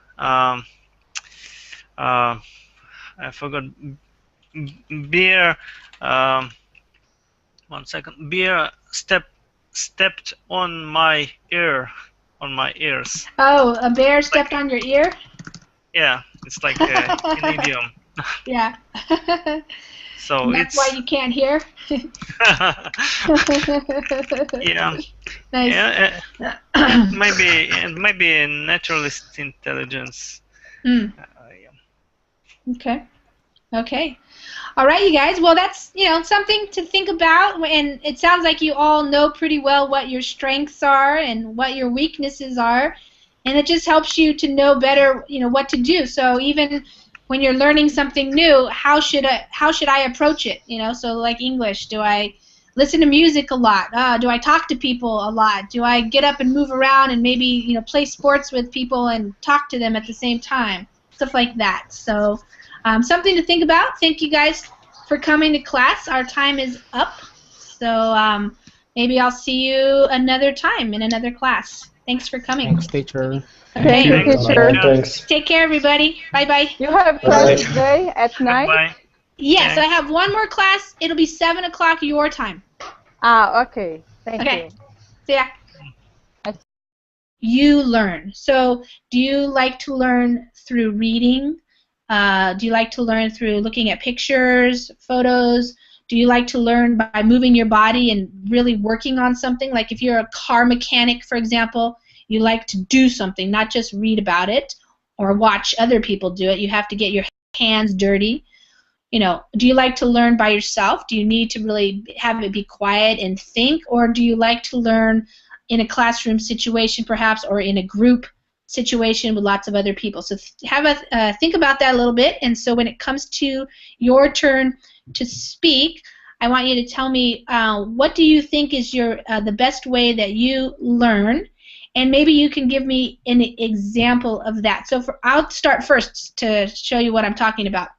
I forgot. Beer. 1 second. Beer stepped on my ear. On my ears. Oh, a bear stepped on your ear? Yeah, it's like an idiom. Yeah. So and that's why you can't hear? Yeah. Nice. Yeah, maybe naturalist intelligence. Yeah. Okay. Okay. All right, you guys. Well, that's something to think about, and it sounds like you all know pretty well what your strengths are and what your weaknesses are, and it just helps you to know better, what to do. So even when you're learning something new, how should I approach it? So like English, do I listen to music a lot? Do I talk to people a lot? Do I get up and move around and maybe play sports with people and talk to them at the same time? Stuff like that. So something to think about. Thank you guys for coming to class. Our time is up. So maybe I'll see you another time in another class. Thanks for coming. Thanks, teacher. Thank you, teacher. Thanks. Take care, everybody. Bye-bye. You have class today at night? Bye. Yes, I have one more class. It'll be 7 o'clock your time. Okay. Thank you. See ya. you learn. So do you like to learn through reading? Do you like to learn through looking at pictures, photos? Do you like to learn by moving your body and really working on something? Like if you're a car mechanic, for example, you like to do something, not just read about it or watch other people do it. You have to get your hands dirty. You know, do you like to learn by yourself? Do you need to really have it be quiet and think, or do you like to learn in a classroom situation perhaps, or in a group situation with lots of other people? So think about that a little bit, and so when it comes to your turn to speak, I want you to tell me what do you think is the best way that you learn, and maybe you can give me an example of that. So I'll start first to show you what I'm talking about.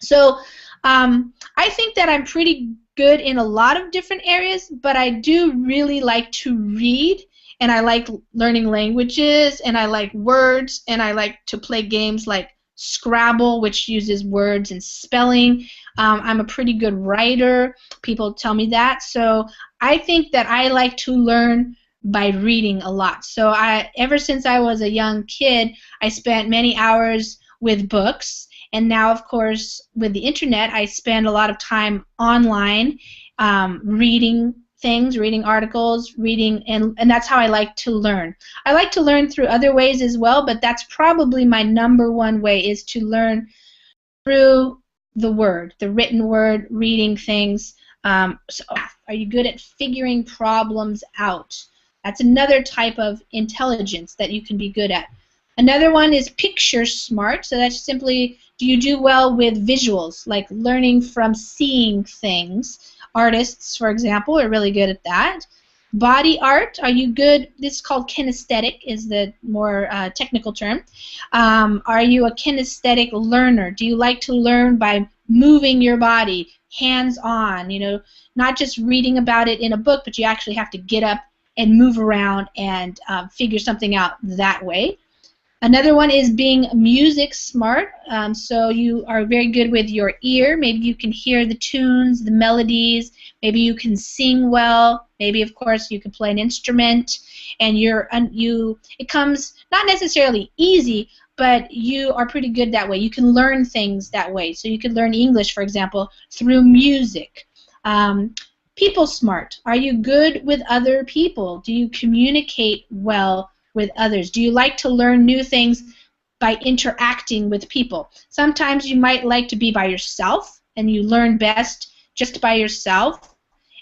So I think that I'm pretty good in a lot of different areas, but I do really like to read, and I like learning languages, and I like words, and I like to play games like Scrabble, which uses words and spelling. I'm a pretty good writer. People tell me that. So I think that I like to learn by reading a lot. So ever since I was a young kid, I spent many hours with books. And now, of course, with the internet, I spend a lot of time online reading things, reading articles, reading, and that's how I like to learn. I like to learn through other ways as well, but that's probably my #1 way, is to learn through the word, the written word, reading things. So are you good at figuring problems out? That's another type of intelligence that you can be good at. Another one is picture smart. So that's simply, do you do well with visuals, like learning from seeing things? Artists, for example, are really good at that. Body art, are you good? This is called kinesthetic, is the more technical term. Are you a kinesthetic learner? Do you like to learn by moving your body, hands-on, you know, not just reading about it in a book, but you actually have to get up and move around and figure something out that way. Another one is being music smart. So you are very good with your ear. Maybe you can hear the tunes, the melodies. Maybe you can sing well. Maybe, of course, you can play an instrument. And it comes not necessarily easy, but you are pretty good that way. You can learn things that way. So you can learn English, for example, through music. People smart. Are you good with other people? Do you communicate well with others? Do you like to learn new things by interacting with people? Sometimes you might like to be by yourself, and you learn best just by yourself,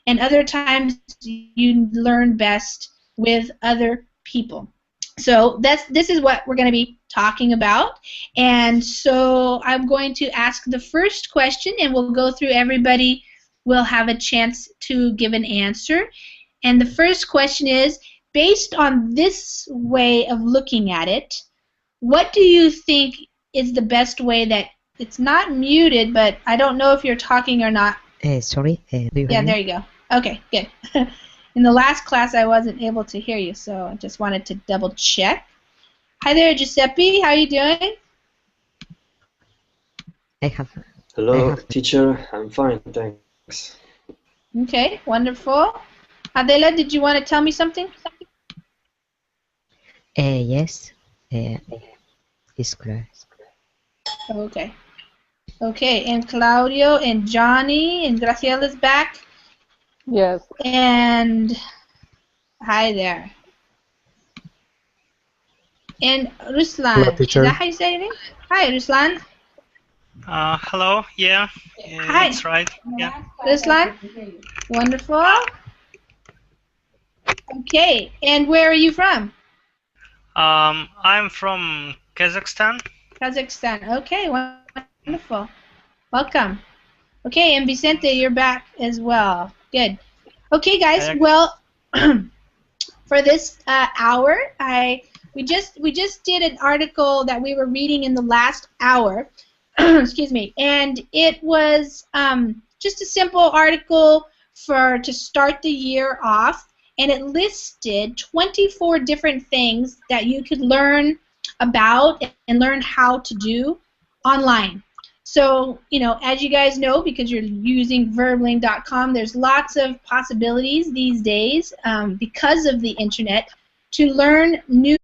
and other times you learn best with other people. So this is what we're going to be talking about, and so I'm going to ask the first question, and we'll go through. Everybody will have a chance to give an answer, and the first question is, based on this way of looking at it, what do you think is the best way that it's not muted, but I don't know if you're talking or not. Sorry. Yeah, there you go. Okay, good. In the last class, I wasn't able to hear you, so I just wanted to double check. Hi there, Giuseppe. How are you doing? Hello, teacher. I'm fine, thanks. Okay, wonderful. Adela, did you want to tell me something? Yes. It's clear. Okay. Okay, and Claudio and Johnny and Graciela's back. Yes. And hi there. And Ruslan. Hello, teacher. Is that how you say it? Hi, Ruslan. Hello. Yeah. Hi. That's right. Yeah. Ruslan. Wonderful. Okay, and where are you from? I'm from Kazakhstan. Kazakhstan. Okay, wonderful. Welcome. Okay, and Vicente, you're back as well. Good. Okay, guys. Well, for this hour, we just did an article that we were reading in the last hour. Excuse me, and it was just a simple article to start the year off. And it listed 24 different things that you could learn about and learn how to do online. So, you know, as you guys know, because you're using Verbling.com, there's lots of possibilities these days because of the internet to learn new.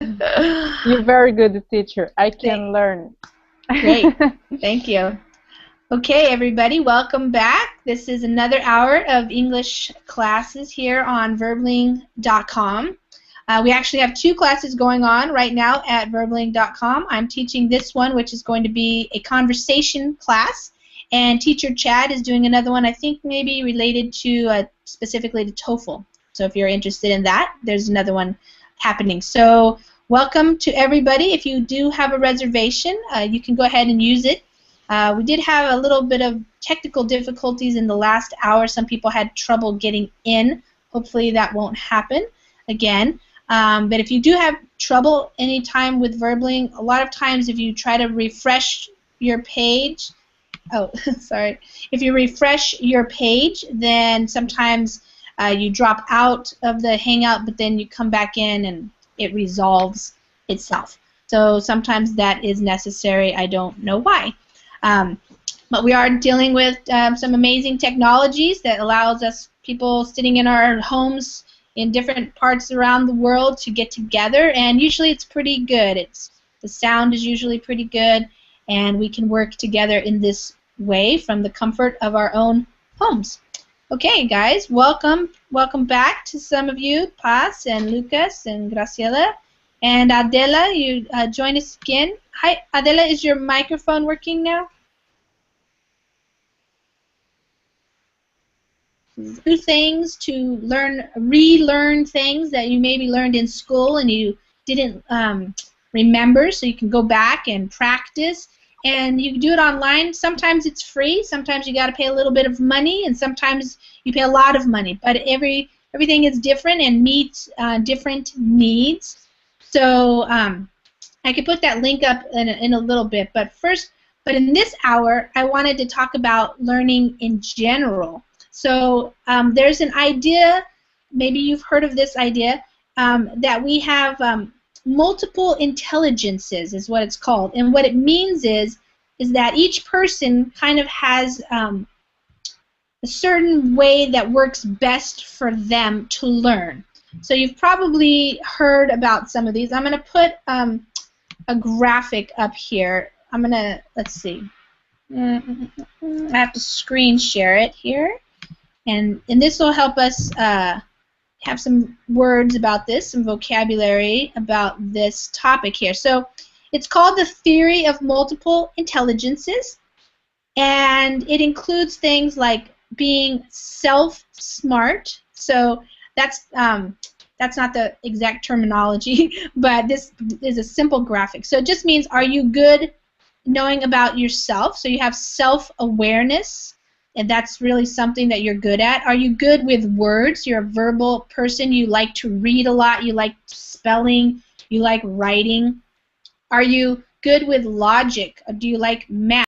You're very good teacher. I can learn. Great. Thank you. Okay, everybody, welcome back. This is another hour of English classes here on Verbling.com. We actually have 2 classes going on right now at Verbling.com. I'm teaching this one, which is going to be a conversation class, and Teacher Chad is doing another one, I think maybe related to specifically to TOEFL. So if you're interested in that, there's another one happening. So welcome to everybody. If you do have a reservation, you can go ahead and use it. We did have a little bit of technical difficulties in the last hour. Some people had trouble getting in. Hopefully that won't happen again. But if you do have trouble anytime with Verbling, a lot of times if you try to refresh your page, if you refresh your page, then sometimes you drop out of the Hangout, but then you come back in and it resolves itself. So sometimes that is necessary. I don't know why. But we are dealing with some amazing technologies that allows us, people sitting in our homes in different parts around the world, to get together, and usually it's pretty good. The sound is usually pretty good, and we can work together in this way from the comfort of our own homes. Okay, guys, welcome back to some of you, Paz and Lucas and Graciela. And Adela, you join us again. Hi, Adela, is your microphone working now? Do things to relearn things that you maybe learned in school and you didn't remember, so you can go back and practice. And you can do it online. Sometimes it's free. Sometimes you got to pay a little bit of money, and sometimes you pay a lot of money. But everything is different and meets different needs. So I could put that link up in a little bit. But in this hour, I wanted to talk about learning in general. So there's an idea, maybe you've heard of this idea, that we have multiple intelligences is what it's called. And what it means is that each person kind of has a certain way that works best for them to learn. So you've probably heard about some of these. I'm going to put a graphic up here. I'm going to, let's see. I have to screen share it here. And this will help us have some words about this, some vocabulary about this topic here. So it's called the theory of multiple intelligences, and it includes things like being self-smart. So that's not the exact terminology, but this is a simple graphic. So it just means, are you good knowing about yourself? So you have self-awareness, and that's really something that you're good at. Are you good with words? You're a verbal person. You like to read a lot. You like spelling. You like writing. Are you good with logic? Do you like math?